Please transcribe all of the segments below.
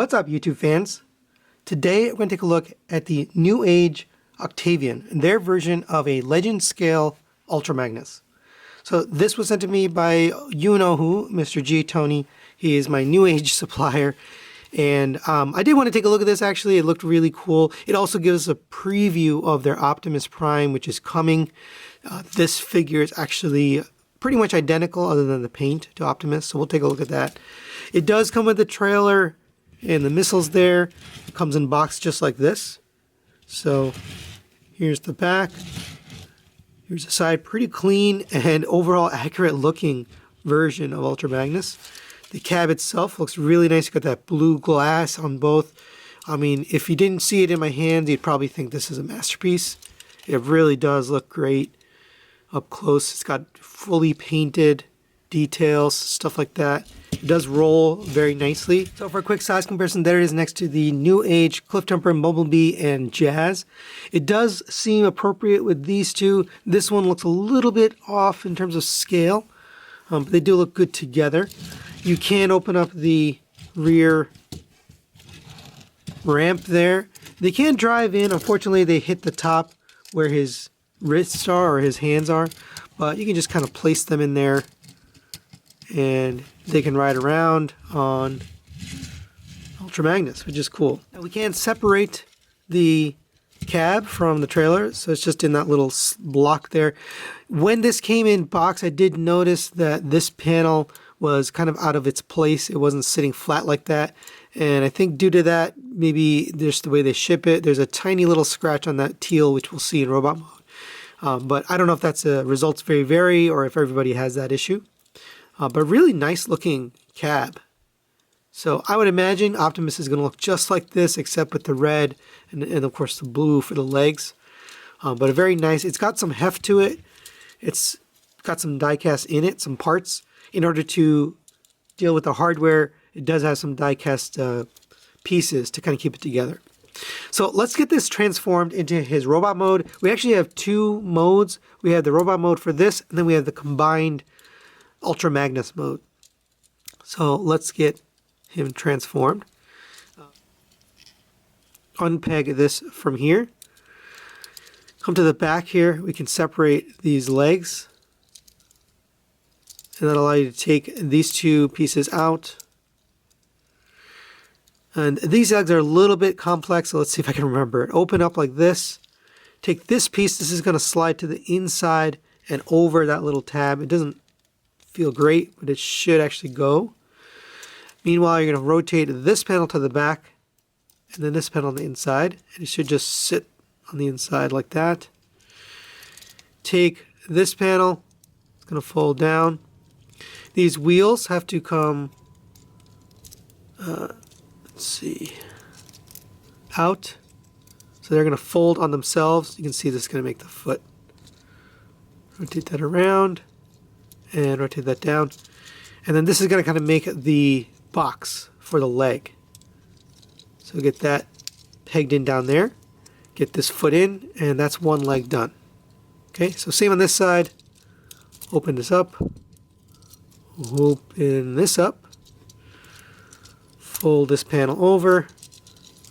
What's up, YouTube fans? Today we're going to take a look at the Newage Octavian and their version of a legend scale Ultra Magnus. So this was sent to me by you know who, Mr. G. Tony. He is my Newage supplier. And I did want to take a look at this actually. It looked really cool. It also gives us a preview of their Optimus Prime, which is coming. This figure is actually pretty much identical other than the paint to Optimus. So we'll take a look at that. It does come with the trailer and the missiles there. It comes in box just like this. So here's the back. Here's the side. Pretty clean and overall accurate looking version of Ultra Magnus. The cab itself looks really nice. You got that blue glass on both. I mean, if you didn't see it in my hands, you'd probably think this is a masterpiece. It really does look great up close. It's got fully painted details, stuff like that. It does roll very nicely. So for a quick size comparison, there it is next to the Newage Cliffjumper, Bumblebee, and Jazz. It does seem appropriate with these two. This one looks a little bit off in terms of scale, but they do look good together. You can open up the rear ramp there. They can drive in. Unfortunately, they hit the top where his wrists are or his hands are, but you can just kind of place them in there and they can ride around on Ultra Magnus, which is cool. Now we can separate the cab from the trailer, so it's just in that little block there. When this came in box, I did notice that this panel was kind of out of its place. It wasn't sitting flat like that, and I think due to that, maybe just the way they ship it, there's a tiny little scratch on that teal, which we'll see in robot mode. But I don't know if that's a results vary or if everybody has that issue. But really nice looking cab. So I would imagine Optimus is going to look just like this, except with the red and of course the blue for the legs. But a very nice, it's got some heft to it. It's got some die-cast in it, some parts. In order to deal with the hardware, it does have some die-cast pieces to kind of keep it together. So let's get this transformed into his robot mode. We actually have two modes. We have the robot mode for this, and then we have the combined Ultra Magnus mode. So let's get him transformed. Unpeg this from here. Come to the back here. We can separate these legs. And that'll allow you to take these two pieces out. And these legs are a little bit complex, so let's see if I can remember it. Open up like this. Take this piece. This is going to slide to the inside and over that little tab. It doesn't feel great, but it should actually go. Meanwhile, you're going to rotate this panel to the back and then this panel on the inside, and it should just sit on the inside like that. Take this panel, it's going to fold down. These wheels have to come, let's see, out. So they're going to fold on themselves. You can see this is going to make the foot. Rotate that around and rotate that down. And then this is going to kind of make the box for the leg. So get that pegged in down there. Get this foot in, and that's one leg done. Okay, so same on this side. Open this up. Open this up. Fold this panel over.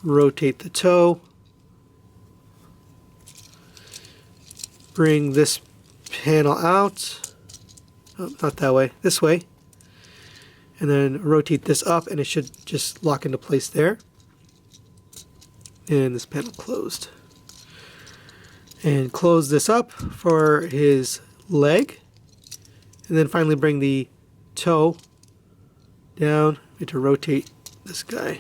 Rotate the toe. Bring this panel out. Oh, not that way, this way. And then rotate this up, and it should just lock into place there. And this panel closed. And close this up for his leg. And then finally bring the toe down. We need to rotate this guy.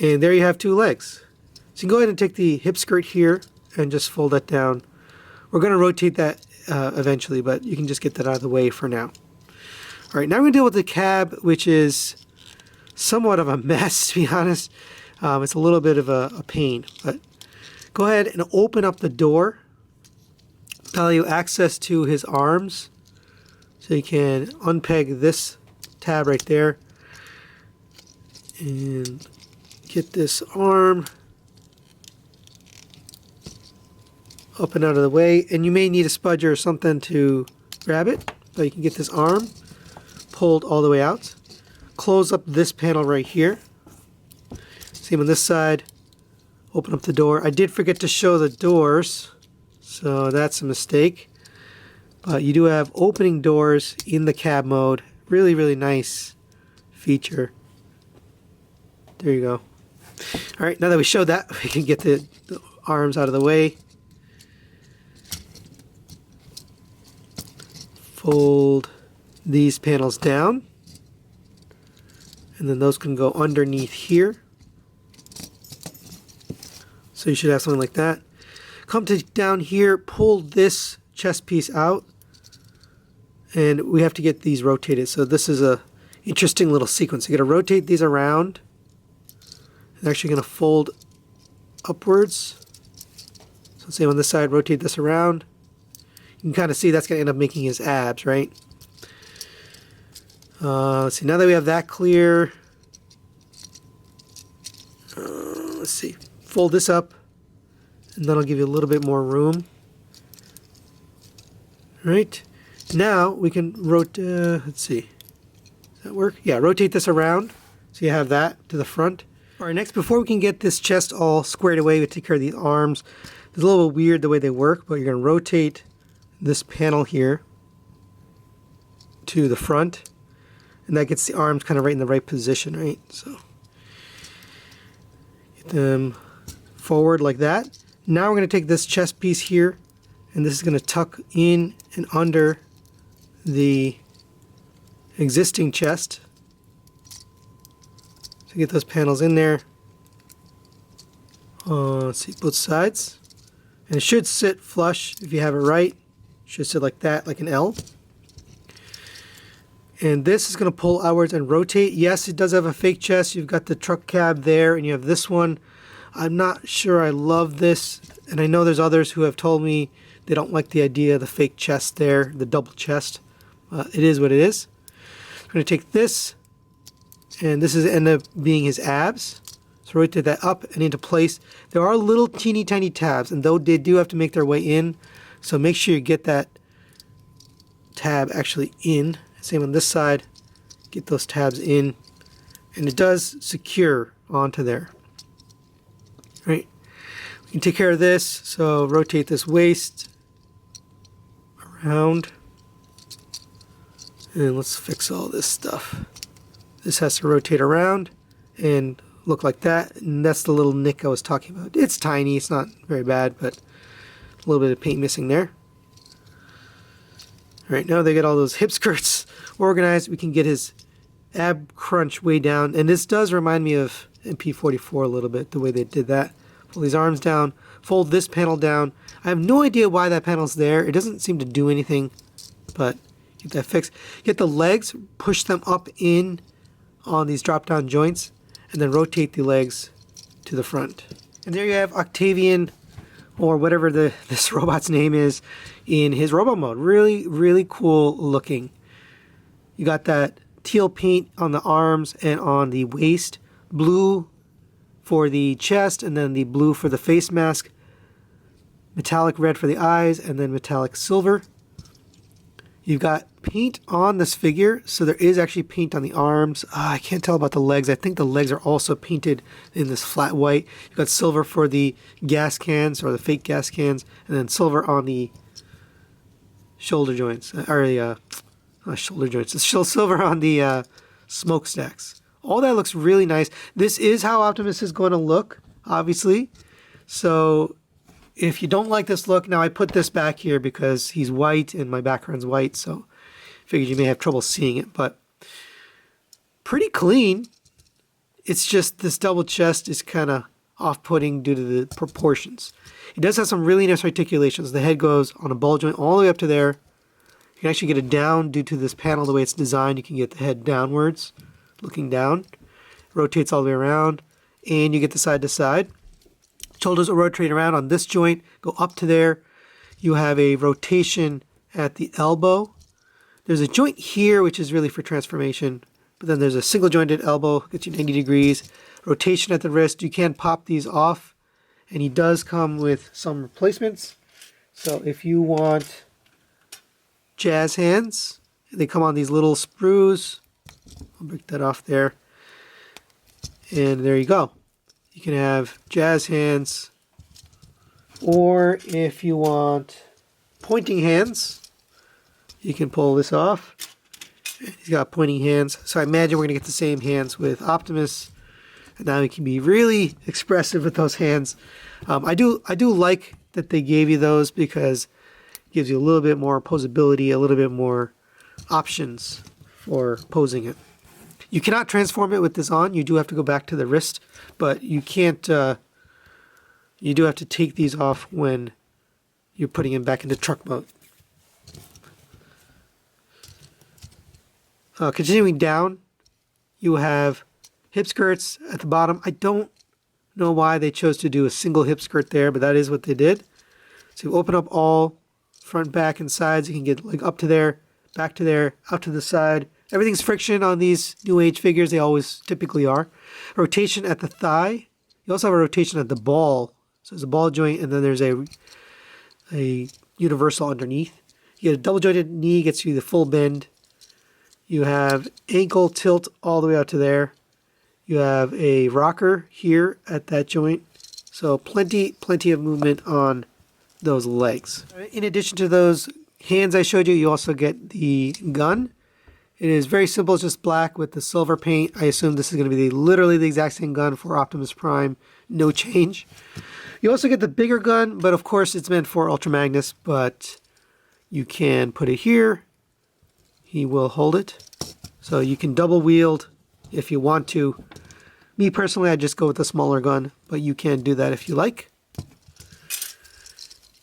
And there you have two legs. So you can go ahead and take the hip skirt here and just fold that down. We're going to rotate that eventually, but you can just get that out of the way for now. All right, now we're going to deal with the cab, which is somewhat of a mess, to be honest. It's a little bit of a pain, but go ahead and open up the door. Allow you access to his arms. So you can unpeg this tab right there and get this arm up and out of the way. And you may need a spudger or something to grab it, but you can get this arm pulled all the way out. Close up this panel right here. Same on this side. Open up the door. I did forget to show the doors, so that's a mistake. But you do have opening doors in the cab mode. Really, really nice feature. There you go. All right, now that we showed that, we can get the arms out of the way. Fold these panels down. And then those can go underneath here. So you should have something like that. Come to down here, pull this chest piece out. And we have to get these rotated. So this is a interesting little sequence. You got to rotate these around. It's actually going to fold upwards. So same on this side, rotate this around. You can kind of see that's going to end up making his abs, right? Let's see, now that we have that clear, let's see, fold this up, and that'll give you a little bit more room. Right, now we can rotate, let's see, does that work? Yeah, rotate this around, so you have that to the front. All right, next, before we can get this chest all squared away, we take care of these arms. It's a little bit weird the way they work, but you're going to rotate this panel here to the front. And that gets the arms kind of right in the right position, right? So get them forward like that. Now we're going to take this chest piece here, and this is going to tuck in and under the existing chest. So get those panels in there. Let's see, both sides. And it should sit flush if you have it right. It should sit like that, like an L. And this is going to pull outwards and rotate. Yes, it does have a fake chest. You've got the truck cab there, and you have this one. I'm not sure I love this, and I know there's others who have told me they don't like the idea of the fake chest there, the double chest. It is what it is. I'm going to take this, and this is end up being his abs. So rotate that up and into place. There are little teeny tiny tabs, and though they do have to make their way in, so make sure you get that tab actually in. Same on this side, get those tabs in, and it does secure onto there. Right, we can take care of this, so rotate this waist around, and let's fix all this stuff. This has to rotate around and look like that, and that's the little nick I was talking about. It's tiny, it's not very bad, but a little bit of paint missing there. Alright, now they get all those hip skirts organized. We can get his ab crunch way down. And this does remind me of MP44 a little bit, the way they did that. Pull these arms down, fold this panel down. I have no idea why that panel's there. It doesn't seem to do anything, but get that fixed. Get the legs, push them up in on these drop-down joints, and then rotate the legs to the front. And there you have Octavian, or whatever this robot's name is, in his robot mode. Really, really cool looking. You got that teal paint on the arms and on the waist, blue for the chest, and then the blue for the face mask, metallic red for the eyes, and then metallic silver. You've got paint on this figure, so there is actually paint on the arms. I can't tell about the legs. I think the legs are also painted in this flat white. You've got silver for the gas cans, or the fake gas cans, and then silver on the shoulder joints, or the not shoulder joints. It's silver on the smokestacks. All that looks really nice. This is how Optimus is going to look, obviously. So if you don't like this look, now I put this back here because he's white and my background's white, so figured you may have trouble seeing it, but pretty clean. It's just this double chest is kind of off-putting due to the proportions. It does have some really nice articulations. The head goes on a ball joint all the way up to there. You can actually get it down due to this panel, the way it's designed. You can get the head downwards, looking down. Rotates all the way around, and you get the side to side. Shoulders will rotate around on this joint, go up to there. You have a rotation at the elbow. There's a joint here, which is really for transformation, but then there's a single jointed elbow, gets you 90 degrees. Rotation at the wrist. You can pop these off, and he does come with some replacements. So if you want jazz hands, they come on these little sprues. I'll break that off there. And there you go. You can have jazz hands, or if you want pointing hands, you can pull this off. He's got pointing hands. So I imagine we're going to get the same hands with Optimus. And now he can be really expressive with those hands. I do like that they gave you those because it gives you a little bit more posability, a little bit more options for posing it. You cannot transform it with this on. You do have to go back to the wrist, but you can't. You do have to take these off when you're putting him back into truck mode. Continuing down, you have hip skirts at the bottom. I don't know why they chose to do a single hip skirt there, but that is what they did. So you open up all front, back, and sides. You can get like up to there, back to there, out to the side. Everything's friction on these New Age figures. They always typically are. Rotation at the thigh. You also have a rotation at the ball. So there's a ball joint, and then there's a universal underneath. You get a double jointed knee, gets you the full bend. You have ankle tilt all the way out to there. You have a rocker here at that joint. So plenty of movement on those legs. In addition to those hands I showed you, you also get the gun. It is very simple, it's just black with the silver paint. I assume this is going to be literally the exact same gun for Optimus Prime. No change. You also get the bigger gun, but of course it's meant for Ultra Magnus, but you can put it here. He will hold it. So you can double wield if you want to. Me personally, I just go with the smaller gun, but you can do that if you like.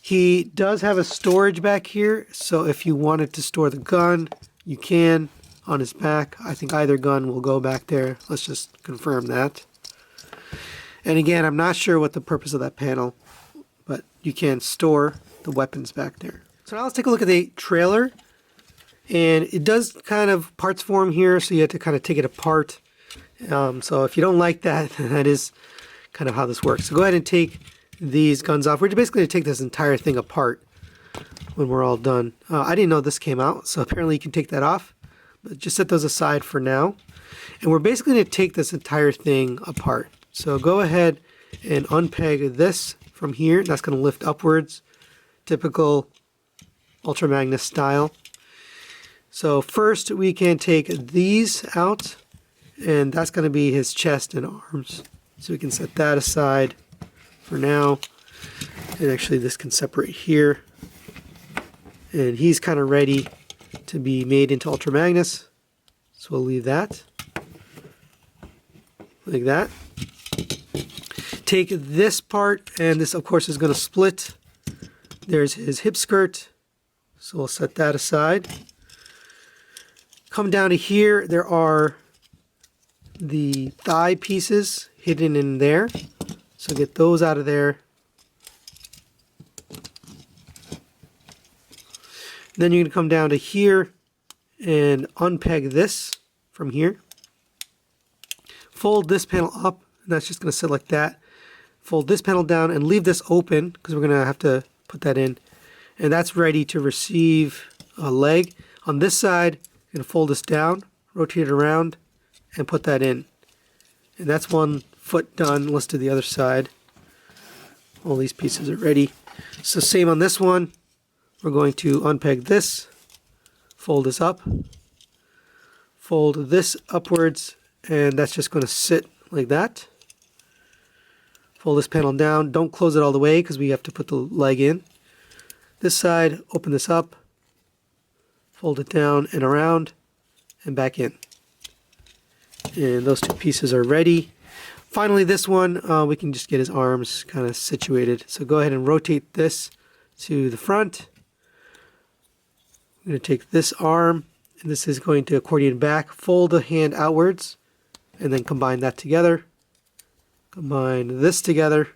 He does have a storage back here, so if you wanted to store the gun, you can on his back. I think either gun will go back there. Let's just confirm that. And again, I'm not sure what the purpose of that panel, but you can store the weapons back there. So now let's take a look at the trailer. And it does kind of parts form here, so you have to kind of take it apart. So if you don't like that, that is kind of how this works. So go ahead and take these guns off. We're basically going to take this entire thing apart when we're all done. I didn't know this came out, so apparently you can take that off. But just set those aside for now. And we're basically going to take this entire thing apart. So go ahead and unpeg this from here. That's going to lift upwards. Typical Ultra Magnus style. So first we can take these out, and that's going to be his chest and arms. So we can set that aside for now. And actually this can separate here. And he's kind of ready to be made into Ultra Magnus. So we'll leave that. Like that. Take this part, and this of course is going to split. There's his hip skirt. So we'll set that aside. Come down to here, there are the thigh pieces hidden in there. So get those out of there. Then you're going to come down to here and unpeg this from here. Fold this panel up, and that's just going to sit like that. Fold this panel down and leave this open because we're going to have to put that in. And that's ready to receive a leg. On this side, you're going to fold this down, rotate it around, and put that in. And that's one foot done. Let's do the other side. All these pieces are ready. So same on this one. We're going to unpeg this, fold this up, fold this upwards, and that's just going to sit like that. Fold this panel down. Don't close it all the way because we have to put the leg in. This side, open this up, fold it down and around, and back in. And those two pieces are ready. Finally, this one, we can just get his arms kind of situated. So go ahead and rotate this to the front. I'm going to take this arm, and this is going to accordion back, fold the hand outwards, and then combine that together. Combine this together,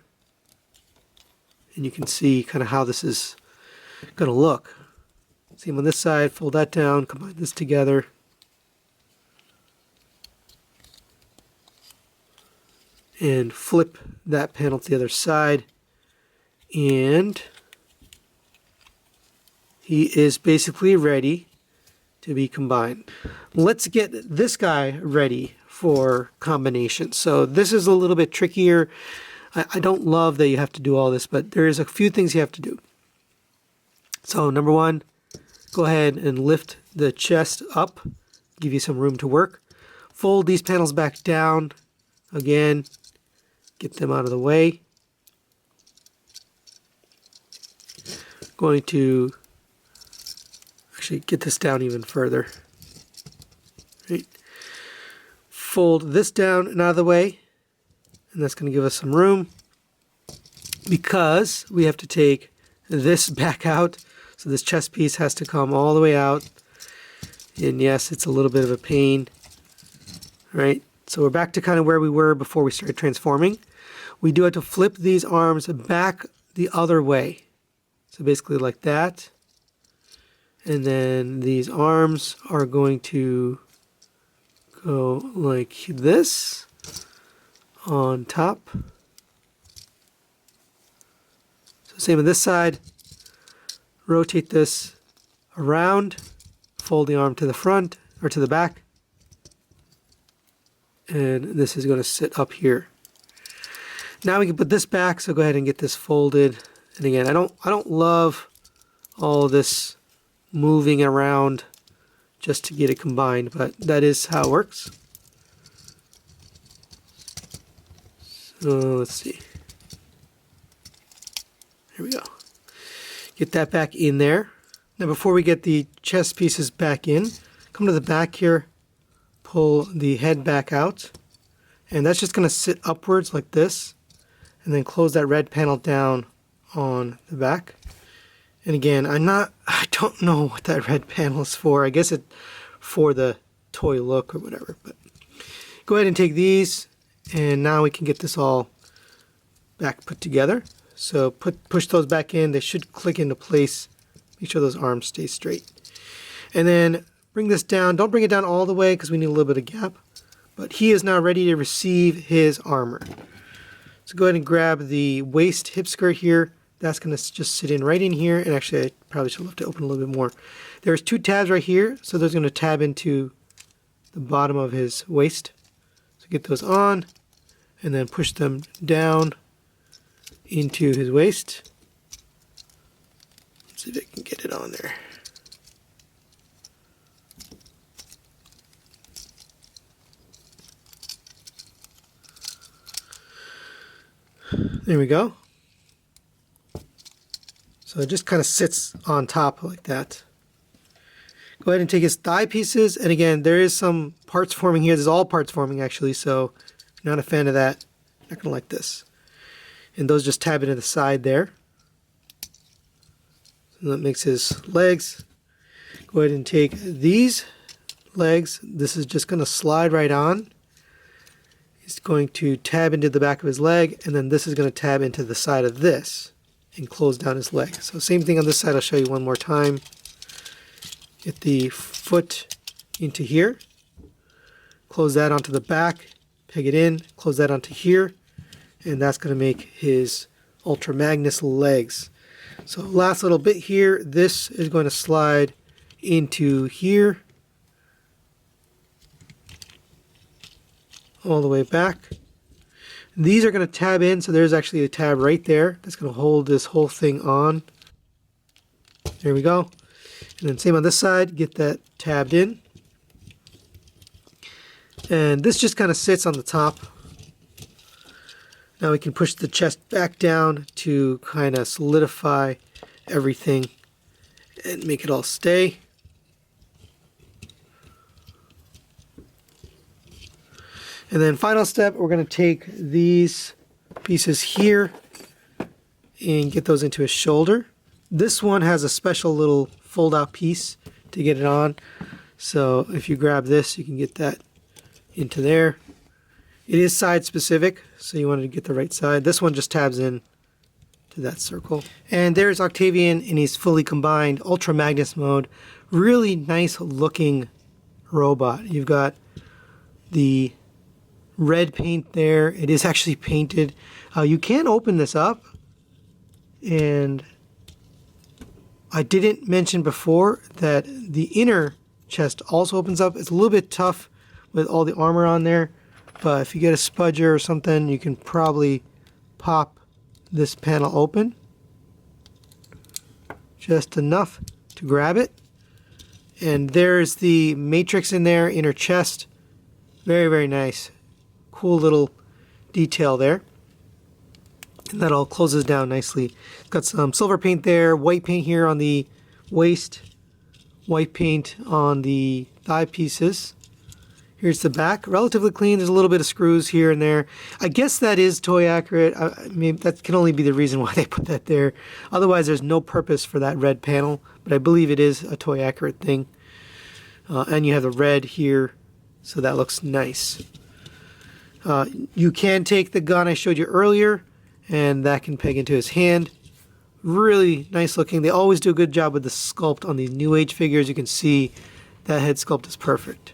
and you can see kind of how this is going to look. Same on this side, fold that down, combine this together. And flip that panel to the other side. And he is basically ready to be combined. Let's get this guy ready for combinations. So this is a little bit trickier. I don't love that you have to do all this, but there's a few things you have to do. So number one, go ahead and lift the chest up, give you some room to work. Fold these panels back down. Again, get them out of the way. Going to actually get this down even further. Right. Fold this down and out of the way, and that's going to give us some room because we have to take this back out. So this chest piece has to come all the way out, and yes, it's a little bit of a pain, right? So we're back to kind of where we were before we started transforming. We do have to flip these arms back the other way. So basically like that. And then these arms are going to go like this on top. So same on this side. Rotate this around. Fold the arm to the front or to the back. And this is going to sit up here. Now we can put this back, so go ahead and get this folded. And again, I don't love all this moving around just to get it combined, but that is how it works. So let's see. Here we go. Get that back in there. Now before we get the chest pieces back in, come to the back here, pull the head back out, and that's just going to sit upwards like this, and then close that red panel down on the back. And again, I don't know what that red panel is for. I guess it's for the toy look or whatever. But go ahead and take these, and now we can get this all back put together. So push those back in. They should click into place. Make sure those arms stay straight. And then bring this down. Don't bring it down all the way because we need a little bit of gap. But he is now ready to receive his armor. So go ahead and grab the waist hip skirt here. That's going to just sit in right in here. And actually, I probably should have to open a little bit more. There's two tabs right here. So those are going to tab into the bottom of his waist. So get those on. And then push them down into his waist. Let's see if I can get it on there. There we go. So it just kind of sits on top like that. Go ahead and take his thigh pieces, and again, there is some parts forming here. There's all parts forming actually, so if you're not a fan of that, you're not going to like this. And those just tab into the side there. So that makes his legs. Go ahead and take these legs. This is just going to slide right on. He's going to tab into the back of his leg, and then this is going to tab into the side of this and close down his leg. So same thing on this side. I'll show you one more time. Get the foot into here. Close that onto the back. Peg it in. Close that onto here. And that's going to make his Ultra Magnus legs. So last little bit here. This is going to slide into here. All the way back. These are going to tab in, so there's actually a tab right there that's going to hold this whole thing on. There we go. And then same on this side, get that tabbed in. And this just kind of sits on the top. Now we can push the chest back down to kind of solidify everything and make it all stay. And then final step, we're going to take these pieces here and get those into his shoulder. This one has a special little fold out piece to get it on. So if you grab this, you can get that into there. It is side specific, so you want to get the right side. This one just tabs in to that circle. And there's Octavian in his fully combined Ultra Magnus mode. Really nice looking robot. You've got the red paint there. It is actually painted. You can open this up, and I didn't mention before that the inner chest also opens up. It's a little bit tough with all the armor on there. But if you get a spudger or something, you can probably pop this panel open. Just enough to grab it. And there's the matrix in there, inner chest. Very, very nice. Cool little detail there. And that all closes down nicely. It's got some silver paint there, white paint here on the waist, white paint on the thigh pieces. Here's the back, relatively clean. There's a little bit of screws here and there. I guess that is toy accurate. I mean, that can only be the reason why they put that there. Otherwise, there's no purpose for that red panel, but I believe it is a toy accurate thing. And you have the red here, so that looks nice. You can take the gun I showed you earlier, and that can peg into his hand. Really nice looking. They always do a good job with the sculpt on these Newage figures. You can see that head sculpt is perfect.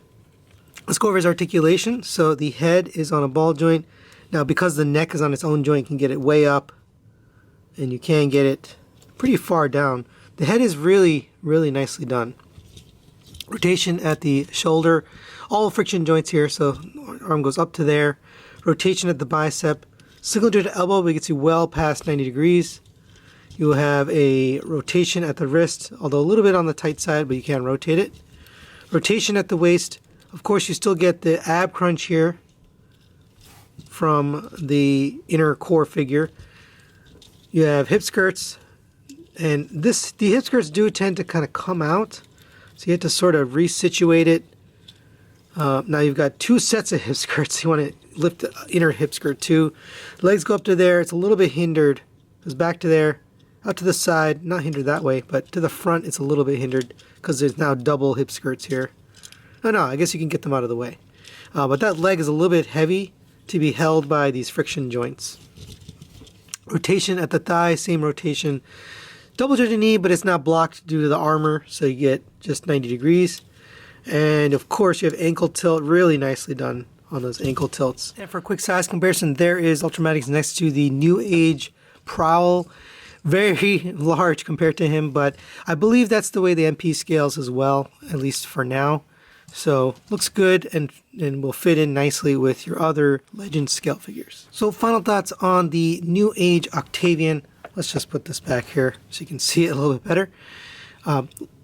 Let's go over his articulation. So the head is on a ball joint. Now because the neck is on its own joint, you can get it way up, and you can get it pretty far down. The head is really, really nicely done. Rotation at the shoulder. All friction joints here, so arm goes up to there. Rotation at the bicep. Single joint elbow, but it gets you well past 90 degrees. You will have a rotation at the wrist, although a little bit on the tight side, but you can rotate it. Rotation at the waist. Of course, you still get the ab crunch here from the inner core figure. You have hip skirts, and the hip skirts do tend to kind of come out, so you have to sort of resituate it. Now you've got two sets of hip skirts. You want to lift the inner hip skirt too. Legs go up to there. It's a little bit hindered. Goes back to there, out to the side. Not hindered that way, but to the front it's a little bit hindered because there's now double hip skirts here. Oh no, I guess you can get them out of the way. But that leg is a little bit heavy to be held by these friction joints. Rotation at the thigh, same rotation. Double jointed knee, but it's not blocked due to the armor, so you get just 90 degrees. And of course you have ankle tilt, really nicely done on those ankle tilts. And for a quick size comparison, there is Ultramatics next to the Newage Prowl. Very large compared to him, but I believe that's the way the MP scales as well, at least for now. So looks good and will fit in nicely with your other Legend scale figures. So final thoughts on the Newage Octavian. Let's just put this back here so you can see it a little bit better.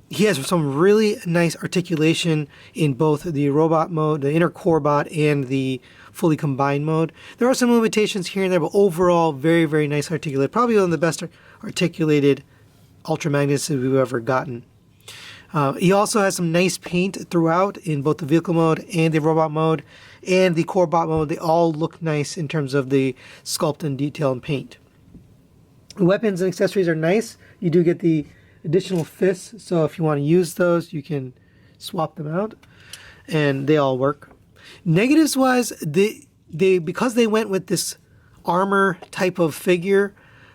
He has some really nice articulation in both the robot mode, the inner core bot, and the fully combined mode. There are some limitations here and there, but overall very, very nice articulated. Probably one of the best articulated Ultra Magnus we've ever gotten. He also has some nice paint throughout in both the vehicle mode and the robot mode and the core bot mode. They all look nice in terms of the sculpt and detail and paint. Weapons and accessories are nice. You do get the additional fists, so if you want to use those, you can swap them out, and they all work. Negatives wise, because they went with this armor type of figure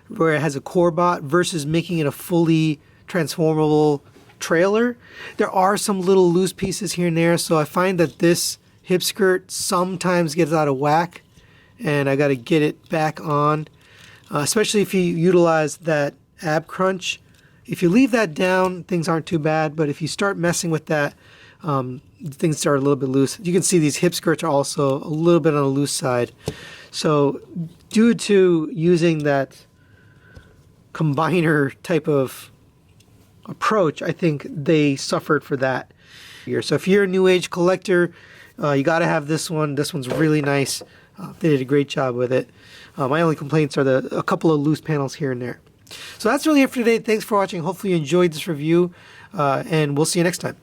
where it has a core bot versus making it a fully transformable trailer, there are some little loose pieces here and there, so I find that this hip skirt sometimes gets out of whack, and I got to get it back on, especially if you utilize that ab crunch. If you leave that down, things aren't too bad, but if you start messing with that, things start a little bit loose. You can see these hip skirts are also a little bit on the loose side. So due to using that combiner type of approach, I think they suffered for that here. So if you're a Newage collector, you got to have this one. This one's really nice. They did a great job with it. My only complaints are a couple of loose panels here and there. So that's really it for today. Thanks for watching. Hopefully you enjoyed this review, and we'll see you next time.